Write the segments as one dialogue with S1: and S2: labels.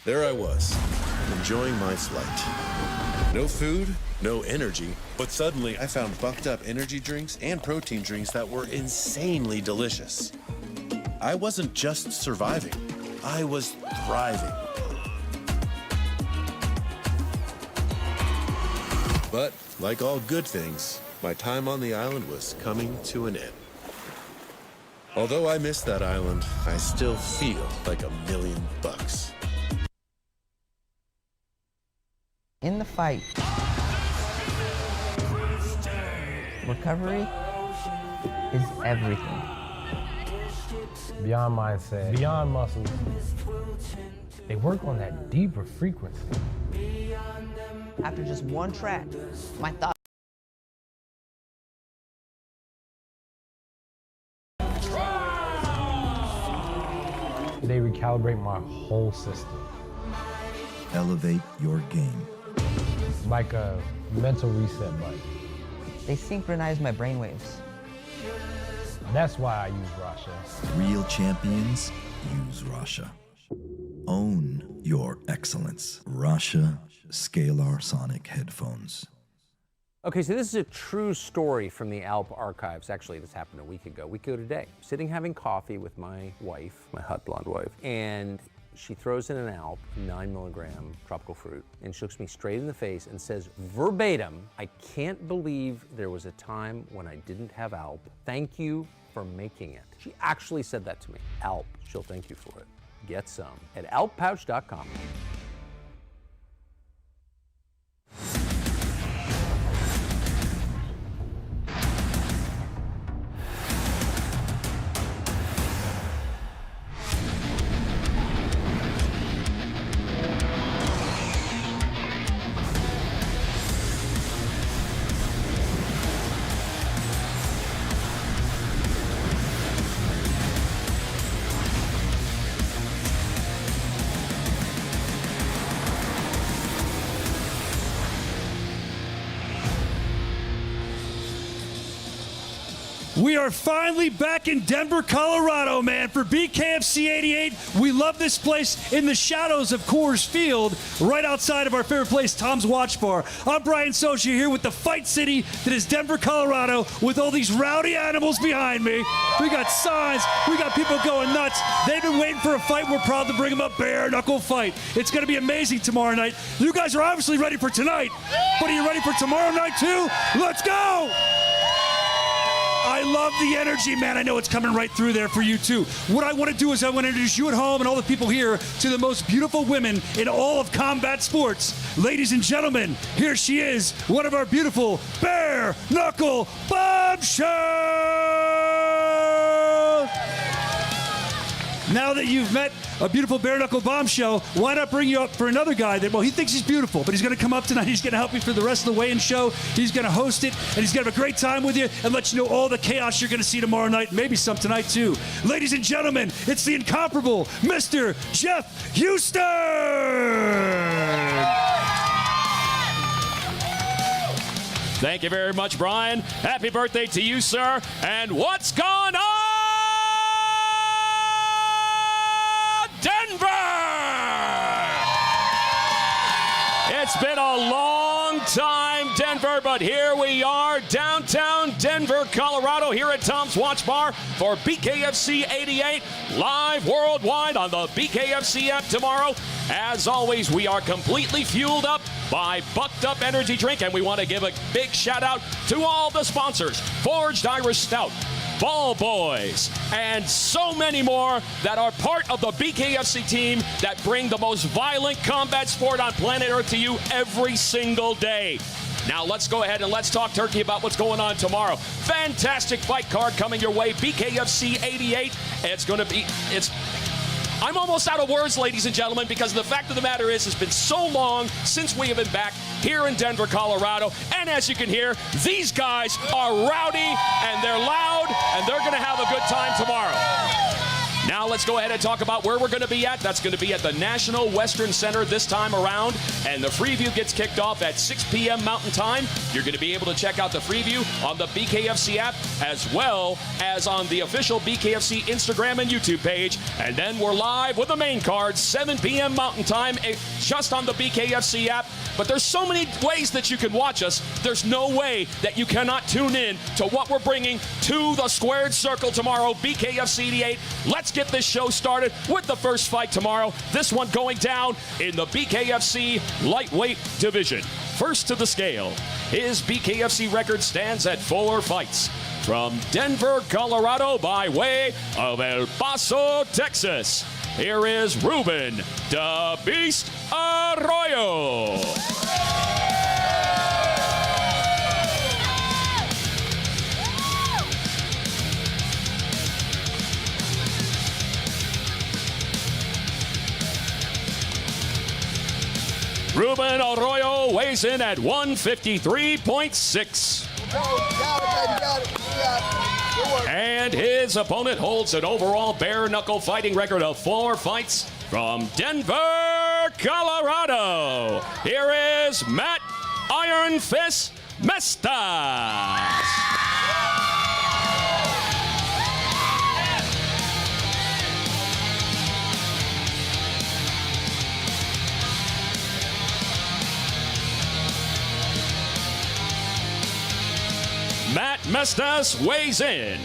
S1: There I was, enjoying my flight. No food, no energy, but suddenly I found bucked up energy drinks and protein drinks that were insanely delicious. I wasn't just surviving, I was thriving. But like all good things, my time on the island was coming to an end. Although I miss that island, I still feel like $1,000,000.
S2: In the fight, recovery is everything.
S3: Beyond mindset, beyond muscles, they work on that deeper frequency.
S2: After just one track, my thoughts.
S3: They recalibrate my whole system.
S4: Elevate your game.
S3: Like a mental reset button.
S2: They synchronize my brainwaves.
S3: That's why I use Rasha.
S4: Real champions use Rasha. Own your excellence. Rasha Scalar Sonic headphones.
S5: Okay, so this is a true story from the Alp archives. Actually, this happened a week ago today. Sitting having coffee with my wife, my hot blonde wife, and she throws in an Alp, 9-milligram tropical fruit, and she looks me straight in the face and says verbatim, "I can't believe there was a time when I didn't have Alp. Thank you for making it." She actually said that to me. Alp, she'll thank you for it. Get some at alppouch.com.
S6: We are finally back in Denver, Colorado, man, for BKFC 88. We love this place in the shadows of Coors Field, right outside of our favorite place, Tom's Watch Bar. I'm Brian Socia here with the fight city that is Denver, Colorado, with all these rowdy animals behind me. We got signs. We got people going nuts. They've been waiting for a fight. We're proud to bring them a bare knuckle fight. It's going to be amazing tomorrow night. You guys are obviously ready for tonight, but are you ready for tomorrow night too? Let's go! I love the energy, man. I know it's coming right through there for you, too. What I want to do is I want to introduce you at home and all the people here to the most beautiful women in all of combat sports. Ladies and gentlemen, here she is, one of our beautiful bare knuckle bombshells. Now that you've met a beautiful bare knuckle bombshell, why not bring you up for another guy that, well, he thinks he's beautiful, but he's going to come up tonight. He's going to help me for the rest of the weigh-in show. He's going to host it, and he's going to have a great time with you and let you know all the chaos you're going to see tomorrow night, maybe some tonight, too. Ladies and gentlemen, it's the incomparable Mr. Jeff Houston!
S7: Thank you very much, Brian. Happy birthday to you, sir. And what's going on, Denver? It's been a long time, Denver, but here we are, downtown Denver, Colorado, here at Tom's Watch Bar for BKFC 88, live worldwide on the BKFC app tomorrow. As always, we are completely fueled up by Bucked Up Energy Drink, and we want to give a big shout out to all the sponsors, Forged Irish Stout, Ball Boys, and so many more that are part of the BKFC team that bring the most violent combat sport on planet Earth to you every single day. Now let's go ahead and let's talk turkey about what's going on tomorrow. Fantastic fight card coming your way, BKFC 88. I'm almost out of words, ladies and gentlemen, because the fact of the matter is, it's been so long since we have been back here in Denver, Colorado. And as you can hear, these guys are rowdy, and they're loud, and they're going to have a good time tomorrow. Now let's go ahead and talk about where we're going to be at. That's going to be at the National Western Center this time around. And the preview gets kicked off at 6 p.m. Mountain Time. You're going to be able to check out the preview on the BKFC app as well as on the official BKFC Instagram and YouTube page. And then we're live with the main card, 7 p.m. Mountain Time, just on the BKFC app. But there's so many ways that you can watch us. There's no way that you cannot tune in to what we're bringing to the Squared Circle tomorrow, BKFC 88. Let's get this show started with the first fight tomorrow. This one going down in the BKFC lightweight division. First to the scale, his BKFC record stands at 4 fights. From Denver, Colorado, by way of El Paso, Texas, here is Ruben "The Beast" Arroyo. Ruben Arroyo weighs in at 153.6.
S8: Got it.
S7: And his opponent holds an overall bare knuckle fighting record of 4 fights. From Denver, Colorado, here is Matt Iron Fist Mestas. Matt Mestas weighs in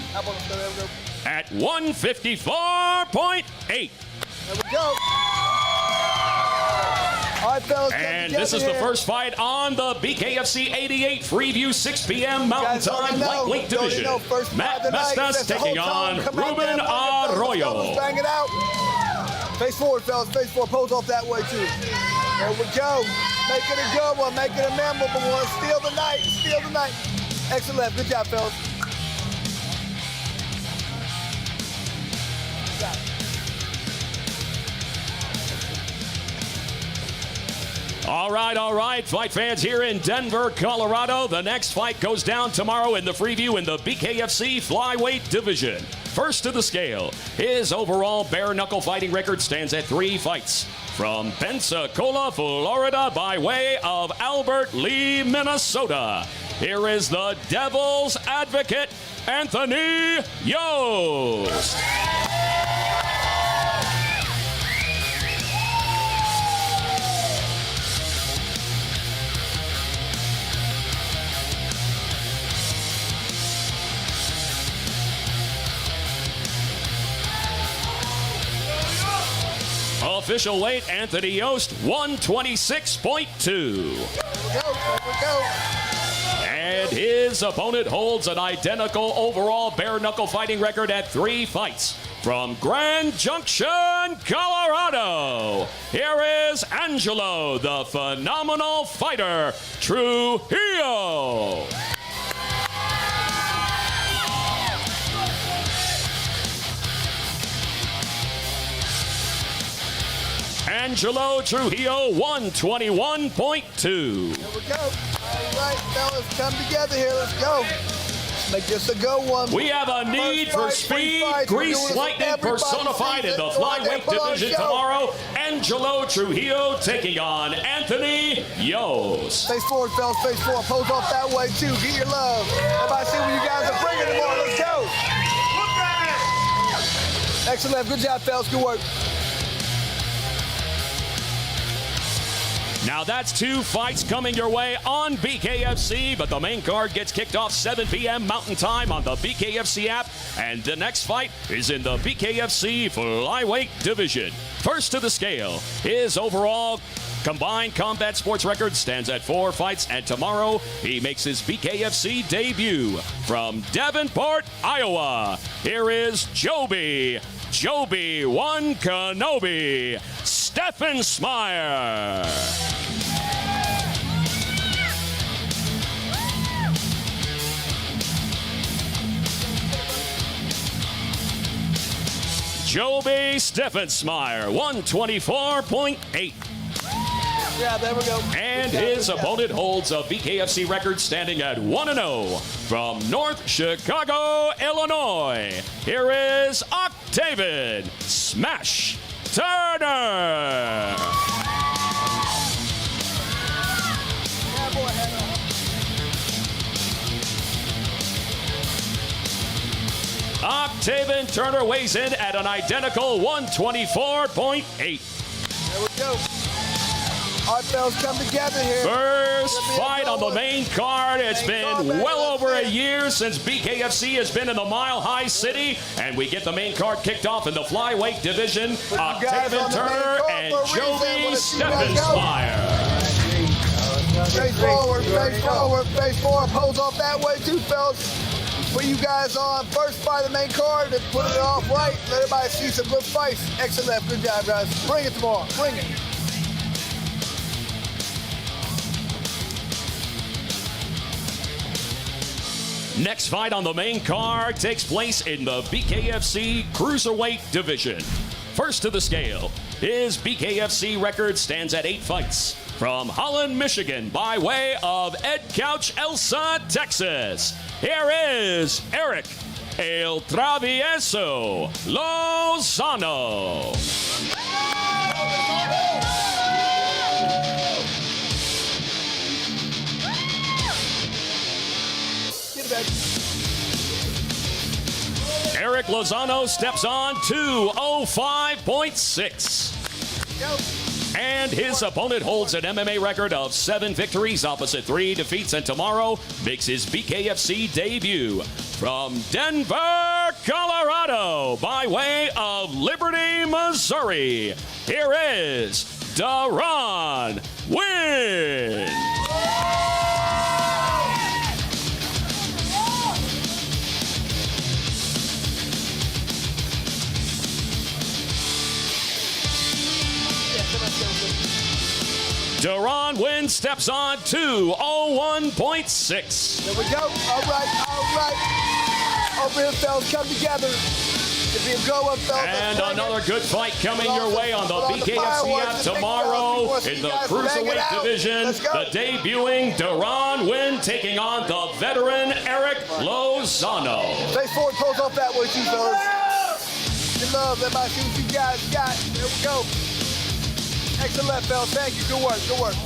S7: at 154.8.
S8: There we go. All right, fellas.
S7: And this is the first fight on the BKFC 88 Freeview 6 p.m. Mountain Time lightweight division. Matt Mestas taking on Ruben Arroyo.
S8: Bang it out. Face forward, fellas. Face forward. Pose off that way, too. There we go. Make it a good one. Make it a memorable one. Steal the night. Steal the night. Excellent. Good job, fellas.
S7: All right, fight fans here in Denver, Colorado. The next fight goes down tomorrow in the preview in the BKFC Flyweight division. First to the scale, his overall bare knuckle fighting record stands at 3 fights. From Pensacola, Florida, by way of Albert Lee, Minnesota, here is the Devil's Advocate, Anthony Yost. Official weight, Anthony Yost, 126.2. And his opponent holds an identical overall bare knuckle fighting record at 3 fights. From Grand Junction, Colorado, here is Angelo, the phenomenal fighter, Trujillo. Angelo Trujillo, 121.2.
S8: Here we go. All right, fellas, come together here. Let's go. Let's make this a good one.
S7: We have a need for speed. Grease lightning personified in the flyweight division tomorrow. Angelo Trujillo taking on Anthony Yost.
S8: Face forward, fellas. Face forward. Pose off that way, too. Get your love. Everybody see what you guys are bringing tomorrow. Let's go. Excellent. Good job, fellas. Good work.
S7: Now that's 2 fights coming your way on BKFC, but the main card gets kicked off 7 p.m. Mountain Time on the BKFC app, and the next fight is in the BKFC Flyweight division. First to the scale, his overall combined combat sports record stands at 4 fights, and tomorrow he makes his BKFC debut. From Davenport, Iowa, here is Joby One Kenobi Steffensmeyer. Joby Steffensmeyer, 124.8.
S8: Yeah, there we go.
S7: And his opponent holds a BKFC record standing at 1-0 from North Chicago, Illinois. Here is David Smash Turner. Octavian Turner weighs in at an identical 124.8.
S8: There we go. Our fellas come together here.
S7: First fight on the main card. It's been well over a year since BKFC has been in the Mile High City, and we get the main card kicked off in the flyweight division. Octavian Turner and Jovi Steffensmeyer.
S8: Face forward, face forward, face forward. Pose off that way too, fellas. Put you guys on first fight of the main card and put it off right. Let everybody see some good fights. Exit left. Good job, guys. Bring it tomorrow. Bring it.
S7: Next fight on the main card takes place in the BKFC Cruiserweight division. First to the scale, his BKFC record stands at 8 fights. From Holland, Michigan, by way of Ed Couch, Elsa, Texas, here is Eric El Travieso Lozano. Eric Lozano steps on 205.6. And his opponent holds an MMA record of 7 victories, opposite 3 defeats, and tomorrow makes his BKFC debut from Denver, Colorado, by way of Liberty, Missouri. Here is Deron Wynn. Deron Wynn steps on 201.6.
S8: There we go. All right, all right. Over here, fellas, come together. It'll be a good one, fellas.
S7: And another good fight coming your way on the BKFC app tomorrow in the Cruiserweight division. The debuting Deron Wynn taking on the veteran Eric Lozano.
S8: Face forward, pose off that way too, fellas. Good love. Everybody see what you guys got. There we go. Exit left, fellas. Thank you. Good work. Good work.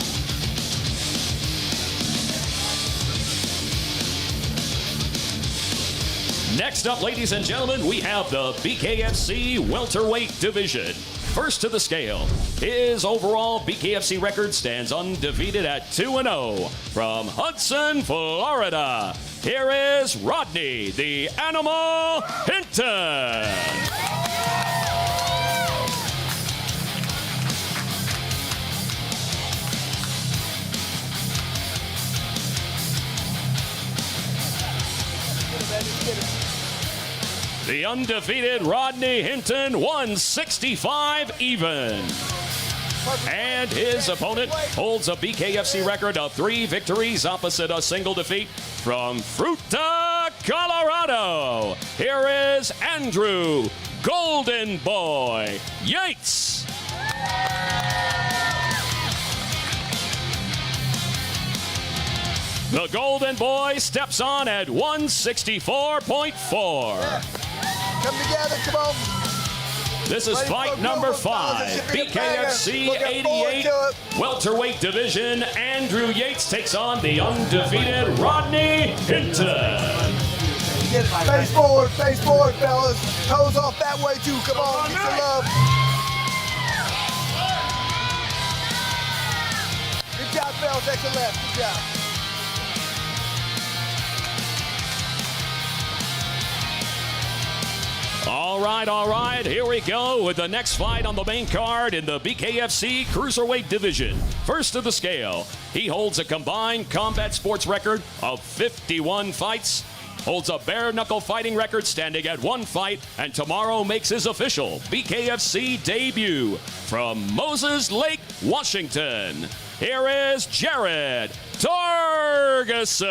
S7: Next up, ladies and gentlemen, we have the BKFC Welterweight division. First to the scale, his overall BKFC record stands undefeated at 2-0. From Hudson, Florida, here is Rodney, the Animal Hinton. The undefeated Rodney Hinton, 165 even. And his opponent holds a BKFC record of 3 victories, opposite a single defeat. From Fruita, Colorado, here is Andrew Golden Boy Yates. The Golden Boy steps on at 164.4.
S8: Come together, come on.
S7: This is fight number 5. BKFC 88 Welterweight division. Andrew Yates takes on the undefeated Rodney Hinton.
S8: Face forward, fellas. Toes off that way too. Come on, get your love. Good job, fellas. Exit left. Good job.
S7: All right, here we go with the next fight on the main card in the BKFC Cruiserweight division. First to the scale, he holds a combined combat sports record of 51 fights, holds a bare knuckle fighting record standing at 1 fight, and tomorrow makes his official BKFC debut from Moses Lake, Washington. Here is Jared Torgerson.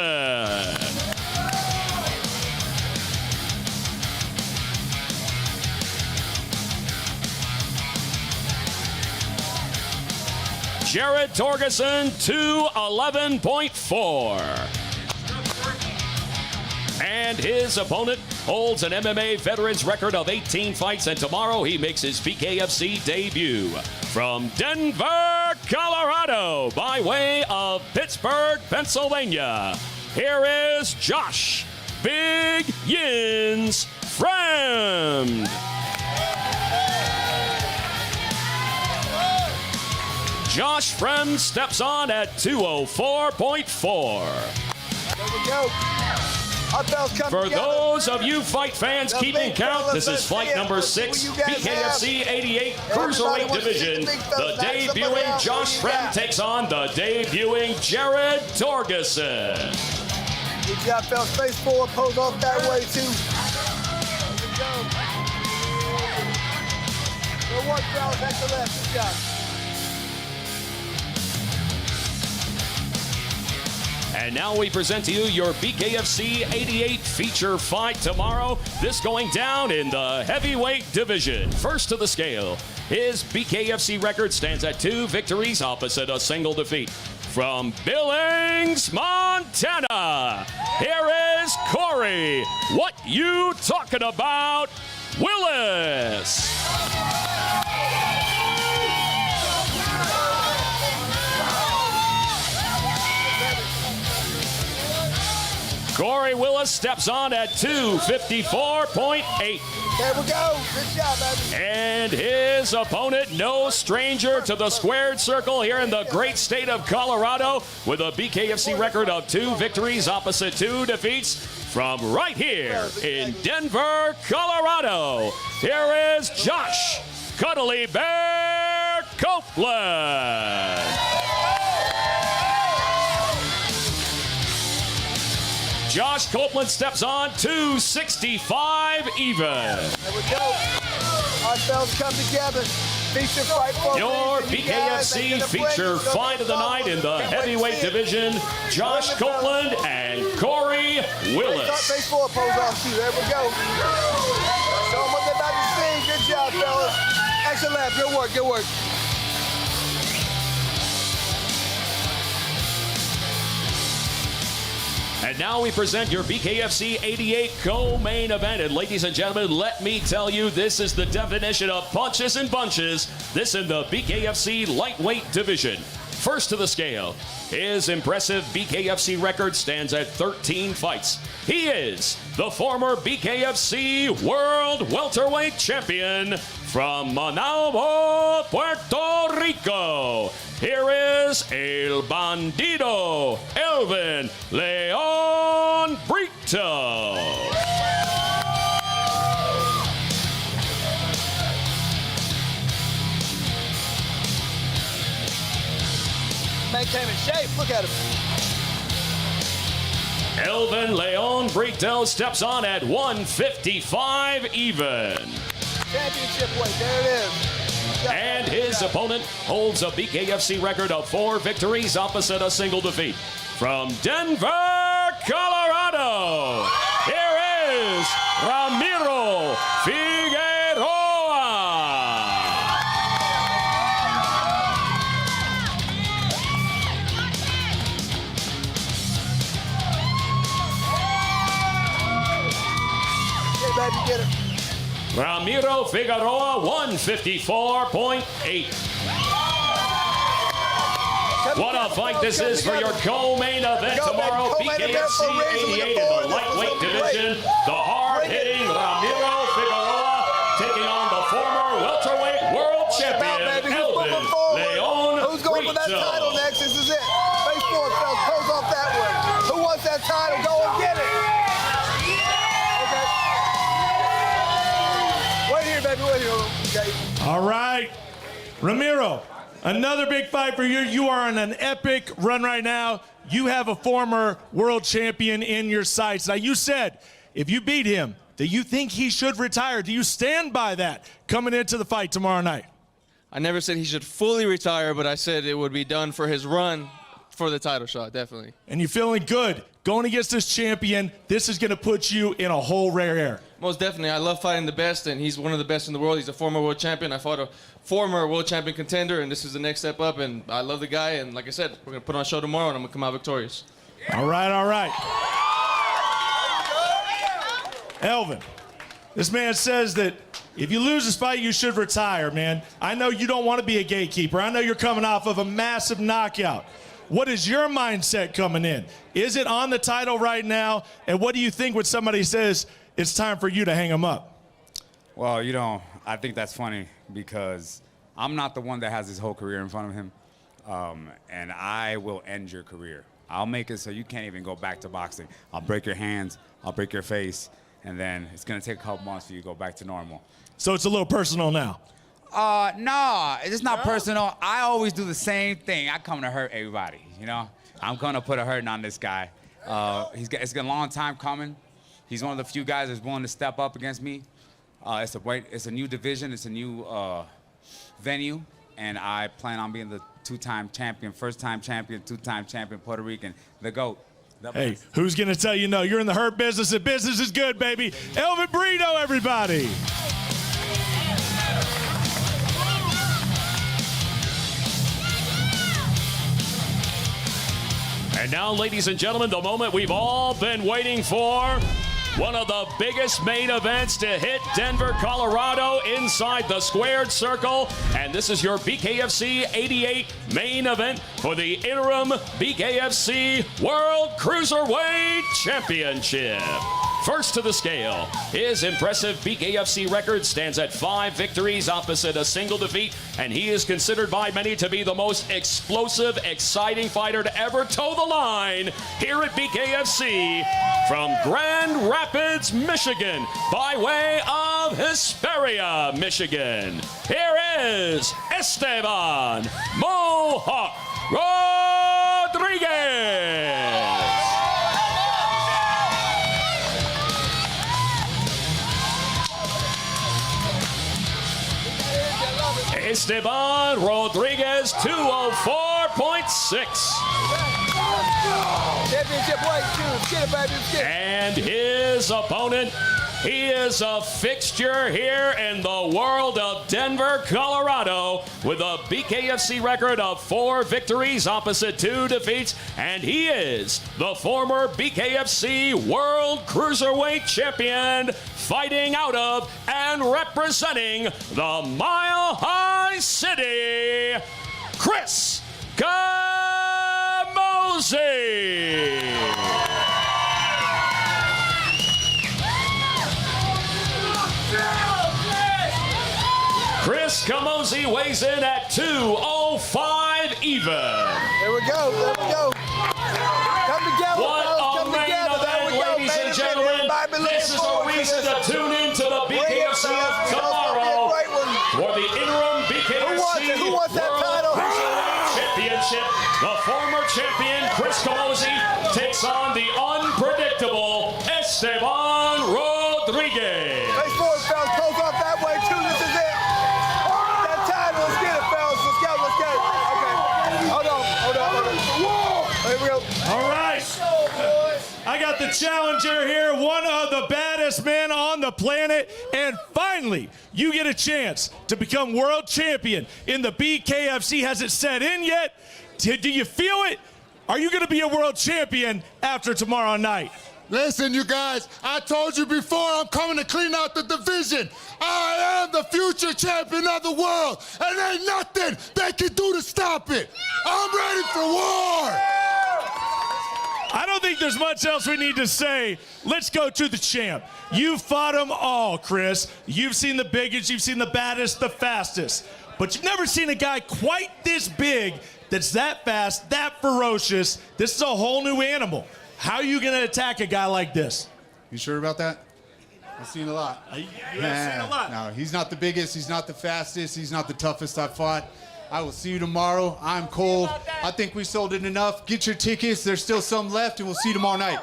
S7: Jared Torgerson, 211.4. And his opponent holds an MMA veterans record of 18 fights, and tomorrow he makes his BKFC debut. From Denver, Colorado, by way of Pittsburgh, Pennsylvania, here is Josh Big Yins Fremd. Josh Fremd steps on at 204.4.
S8: There we go.
S7: For those of you fight fans keeping count, this is fight number 6, BKFC 88 Cruiserweight Division. The debuting Josh Fremd takes on the debuting Jared Torgerson.
S8: Good job, fellas. Face forward, pose off that way, too. Good work, fellas. Back to left. Good job.
S7: And now we present to you your BKFC 88 feature fight tomorrow. This going down in the heavyweight division. First to the scale, his BKFC record stands at 2 victories opposite a single defeat. From Billings, Montana, here is Corey, what you talking about, Willis. Corey Willis steps on at 254.8.
S8: There we go. Good job, baby.
S7: And his opponent, no stranger to the squared circle here in the great state of Colorado, with a BKFC record of 2 victories opposite 2 defeats. From right here in Denver, Colorado, here is Josh Cuddly Bear Copeland. Josh Copeland steps on 265 even.
S8: There we go. Our fellas come together. Feature fight for
S7: your BKFC feature fight of the night in the heavyweight division, Josh Copeland and Corey Willis.
S8: Face forward, pose off too. There we go. Show them what they're about to see. Good job, fellas. Excellent lap. Good work, good work.
S7: And now we present your BKFC 88 co-main event. And ladies and gentlemen, let me tell you, this is the definition of punches and bunches. This in the BKFC lightweight division. First to the scale, his impressive BKFC record stands at 13 fights. He is the former BKFC World Welterweight Champion from Managua, Puerto Rico. Here is El Bandido, Elvin Leon Brito.
S8: Man came in shape. Look at him.
S7: Elvin Leon Brito steps on at 155 even.
S8: Championship weight. There it is.
S7: And his opponent holds a BKFC record of 4 victories opposite a single defeat. From Denver, Colorado, here is Ramiro Figueroa.
S8: Hey, baby, get it.
S7: Ramiro Figueroa, 154.8. What a fight this is for your co-main event tomorrow. BKFC 88 in the lightweight division. The hard-hitting Ramiro Figueroa taking on the former welterweight world champion, Elvin Leon Brito.
S8: Who's going for that title next? This is it. Face forward, fellas. Pose off that way. Who wants that title? Go and get it.
S9: All right, Ramiro, another big fight for you. You are on an epic run right now. You have a former world champion in your sights. Now, you said if you beat him, that you think he should retire. Do you stand by that coming into the fight tomorrow night?
S10: I never said he should fully retire, but I said it would be done for his run for the title shot, definitely.
S9: And you're feeling good. Going against this champion, this is going to put you in a whole rare air.
S10: Most definitely. I love fighting the best, and he's one of the best in the world. He's a former world champion. I fought a former world champion contender, and this is the next step up, and I love the guy, and like I said, we're going to put on a show tomorrow, and I'm going to come out victorious.
S9: All right, all right. Elvin, this man says that if you lose this fight, you should retire, man. I know you don't want to be a gatekeeper. I know you're coming off of a massive knockout. What is your mindset coming in? Is it on the title right now? And what do you think when somebody says it's time for you to hang him up?
S11: Well, you know, I think that's funny because I'm not the one that has his whole career in front of him. And I will end your career. I'll make it so you can't even go back to boxing. I'll break your hands, I'll break your face, and then it's gonna take a couple months for you to go back to normal.
S9: So it's a little personal now?
S11: No, it's not personal. I always do the same thing. I come to hurt everybody, you know? I'm gonna put a hurting on this guy. It's been a long time coming. He's one of the few guys that's willing to step up against me. It's a new division, it's a new venue, and I plan on being the two-time champion, first-time champion, two-time champion, Puerto Rican, the GOAT.
S9: Hey, who's gonna tell you no? You're in the hurt business, and business is good, baby. Elvin Brito, everybody.
S7: And now, ladies and gentlemen, the moment we've all been waiting for. One of the biggest main events to hit Denver, Colorado inside the squared circle. And this is your BKFC 88 main event for the interim BKFC World Cruiserweight Championship. First to the scale, his impressive BKFC record stands at 5 victories opposite a single defeat, and he is considered by many to be the most explosive, exciting fighter to ever toe the line here at BKFC from Grand Rapids, Michigan, by way of Hesperia, Michigan. Here is Esteban Mohawk Rodriguez. Esteban Rodriguez, 204.6.
S8: Championship weight, dude. Get it, baby. Get it.
S7: And his opponent, he is a fixture here in the world of Denver, Colorado, with a BKFC record of 4 victories opposite 2 defeats, and he is the former BKFC World Cruiserweight Champion, fighting out of and representing the Mile High City, Chris Camozzi. Chris Camozzi weighs in at 205 even.
S8: There we go. There we go. Come together,
S7: What
S8: fellas.
S7: a main event, ladies and gentlemen. This is a reason to tune in to the BKFC of tomorrow for the interim BKFC World Cruiserweight Championship. The former champion, Chris Camozzi, takes on the unpredictable Esteban Rodriguez.
S8: Face forward, fellas. Close off that way, too. This is it. That time. Let's get it, fellas. Let's go. Let's go. Okay. Hold on. Here we go.
S9: All right. I got the challenger here, one of the baddest men on the planet, and finally, you get a chance to become world champion in the BKFC. Has it set in yet? Do you feel it? Are you going to be a world champion after tomorrow night?
S12: Listen, you guys, I told you before, I'm coming to clean out the division. I am the future champion of the world, and ain't nothing they can do to stop it. I'm ready for war.
S9: I don't think there's much else we need to say. Let's go to the champ. You fought them all, Chris. You've seen the biggest, you've seen the baddest, the fastest. But you've never seen a guy quite this big, that's that fast, that ferocious. This is a whole new animal. How are you going to attack a guy like this?
S12: You sure about that? I've seen a lot.
S9: You have seen a lot.
S12: No, he's not the biggest, he's not the fastest, he's not the toughest I've fought. I will see you tomorrow. I'm cold. I think we sold it enough. Get your tickets. There's still some left, and we'll see you tomorrow night.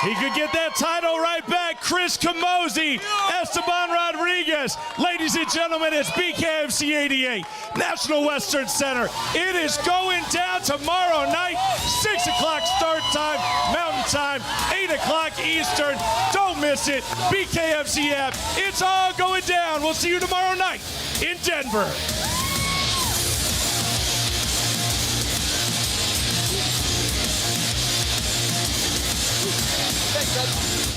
S9: He could get that title right back. Chris Camozzi, Esteban Rodriguez. Ladies and gentlemen, it's BKFC 88, National Western Center. It is going down tomorrow night, 6 o'clock start time, Mountain Time, 8 o'clock Eastern. Don't miss it. BKFC app. It's all going down. We'll see you tomorrow night in Denver.
S8: Thanks, guys.